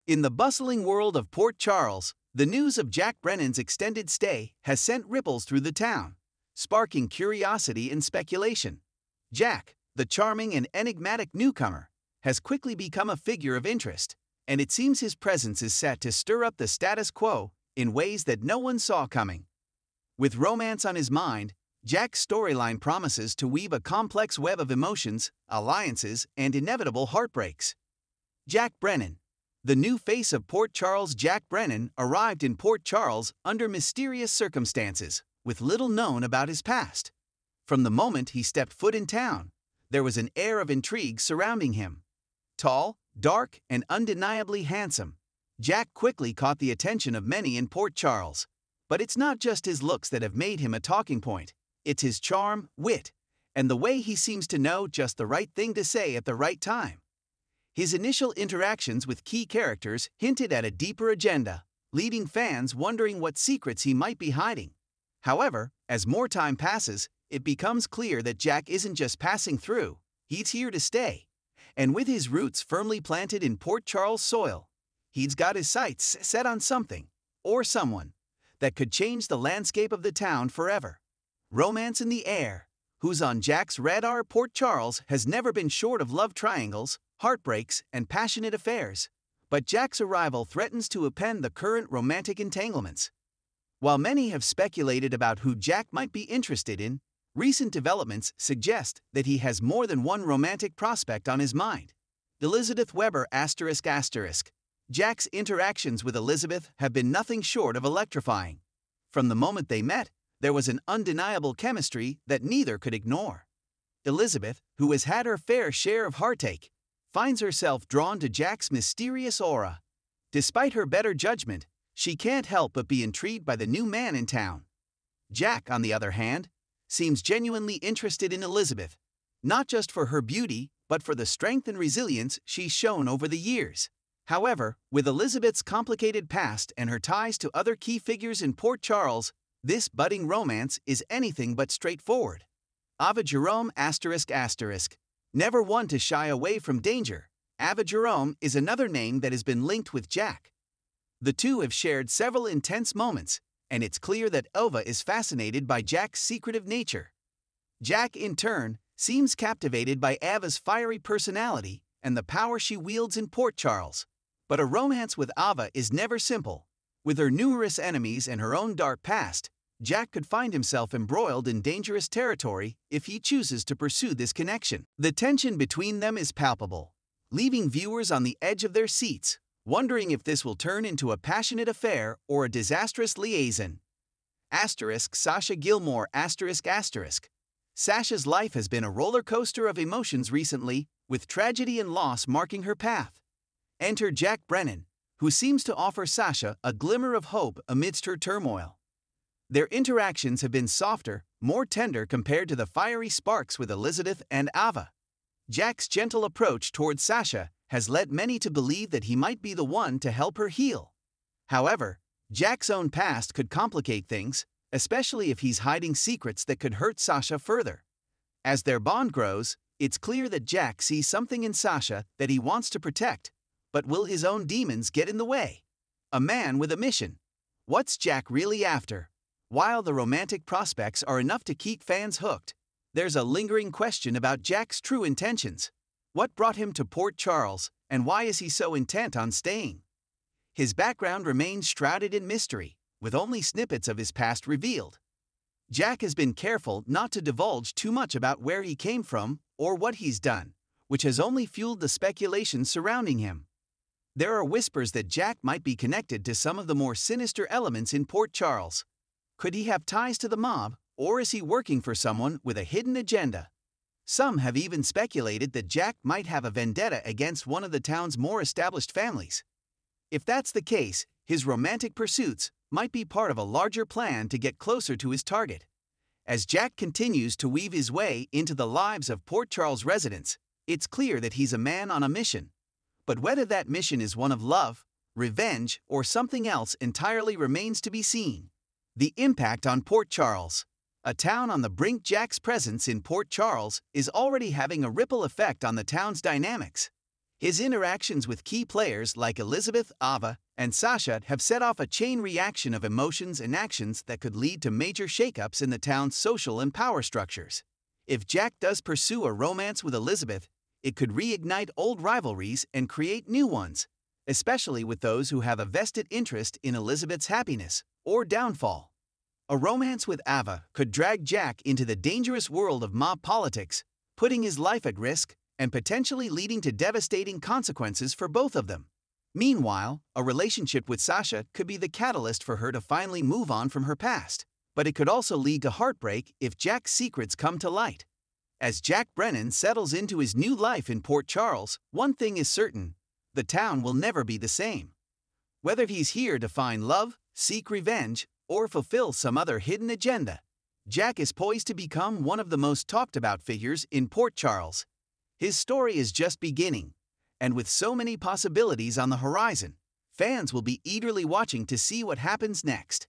In the bustling world of Port Charles, the news of Jack Brennan's extended stay has sent ripples through the town, sparking curiosity and speculation. Jack, the charming and enigmatic newcomer, has quickly become a figure of interest, and it seems his presence is set to stir up the status quo in ways that no one saw coming. With romance on his mind, Jack's storyline promises to weave a complex web of emotions, alliances, and inevitable heartbreaks. Jack Brennan. The new face of Port Charles. Jack Brennan arrived in Port Charles under mysterious circumstances, with little known about his past. From the moment he stepped foot in town, there was an air of intrigue surrounding him. Tall, dark, and undeniably handsome, Jack quickly caught the attention of many in Port Charles. But it's not just his looks that have made him a talking point. It's his charm, wit, and the way he seems to know just the right thing to say at the right time. His initial interactions with key characters hinted at a deeper agenda, leaving fans wondering what secrets he might be hiding. However, as more time passes, it becomes clear that Jack isn't just passing through, he's here to stay. And with his roots firmly planted in Port Charles soil, he's got his sights set on something, or someone, that could change the landscape of the town forever. Romance in the air. Who's on Jack's radar? Port Charles has never been short of love triangles, heartbreaks, and passionate affairs. But Jack's arrival threatens to upend the current romantic entanglements. While many have speculated about who Jack might be interested in, recent developments suggest that he has more than one romantic prospect on his mind. Elizabeth Weber ***. Jack's interactions with Elizabeth have been nothing short of electrifying. From the moment they met, there was an undeniable chemistry that neither could ignore. Elizabeth, who has had her fair share of heartache, finds herself drawn to Jack's mysterious aura. Despite her better judgment, she can't help but be intrigued by the new man in town. Jack, on the other hand, seems genuinely interested in Elizabeth, not just for her beauty, but for the strength and resilience she's shown over the years. However, with Elizabeth's complicated past and her ties to other key figures in Port Charles, this budding romance is anything but straightforward. Ava Jerome ***. Never one to shy away from danger, Ava Jerome is another name that has been linked with Jack. The two have shared several intense moments, and it's clear that Ava is fascinated by Jack's secretive nature. Jack, in turn, seems captivated by Ava's fiery personality and the power she wields in Port Charles. But a romance with Ava is never simple. With her numerous enemies and her own dark past, Jack could find himself embroiled in dangerous territory if he chooses to pursue this connection. The tension between them is palpable, leaving viewers on the edge of their seats, wondering if this will turn into a passionate affair or a disastrous liaison. Sasha Gilmore ***. Sasha's life has been a roller coaster of emotions recently, with tragedy and loss marking her path. Enter Jack Brennan, who seems to offer Sasha a glimmer of hope amidst her turmoil. Their interactions have been softer, more tender compared to the fiery sparks with Elizabeth and Ava. Jack's gentle approach towards Sasha has led many to believe that he might be the one to help her heal. However, Jack's own past could complicate things, especially if he's hiding secrets that could hurt Sasha further. As their bond grows, it's clear that Jack sees something in Sasha that he wants to protect, but will his own demons get in the way? A man with a mission. What's Jack really after? While the romantic prospects are enough to keep fans hooked, there's a lingering question about Jack's true intentions. What brought him to Port Charles, and why is he so intent on staying? His background remains shrouded in mystery, with only snippets of his past revealed. Jack has been careful not to divulge too much about where he came from or what he's done, which has only fueled the speculation surrounding him. There are whispers that Jack might be connected to some of the more sinister elements in Port Charles. Could he have ties to the mob, or is he working for someone with a hidden agenda? Some have even speculated that Jack might have a vendetta against one of the town's more established families. If that's the case, his romantic pursuits might be part of a larger plan to get closer to his target. As Jack continues to weave his way into the lives of Port Charles residents, it's clear that he's a man on a mission. But whether that mission is one of love, revenge, or something else entirely remains to be seen. The impact on Port Charles. A town on the brink. Jack's presence in Port Charles is already having a ripple effect on the town's dynamics. His interactions with key players like Elizabeth, Ava, and Sasha have set off a chain reaction of emotions and actions that could lead to major shakeups in the town's social and power structures. If Jack does pursue a romance with Elizabeth, it could reignite old rivalries and create new ones, especially with those who have a vested interest in Elizabeth's happiness or downfall. A romance with Ava could drag Jack into the dangerous world of mob politics, putting his life at risk and potentially leading to devastating consequences for both of them. Meanwhile, a relationship with Sasha could be the catalyst for her to finally move on from her past, but it could also lead to heartbreak if Jack's secrets come to light. As Jack Brennan settles into his new life in Port Charles, one thing is certain: the town will never be the same. Whether he's here to find love, seek revenge, or fulfill some other hidden agenda, Jack is poised to become one of the most talked about figures in Port Charles. His story is just beginning, and with so many possibilities on the horizon, fans will be eagerly watching to see what happens next.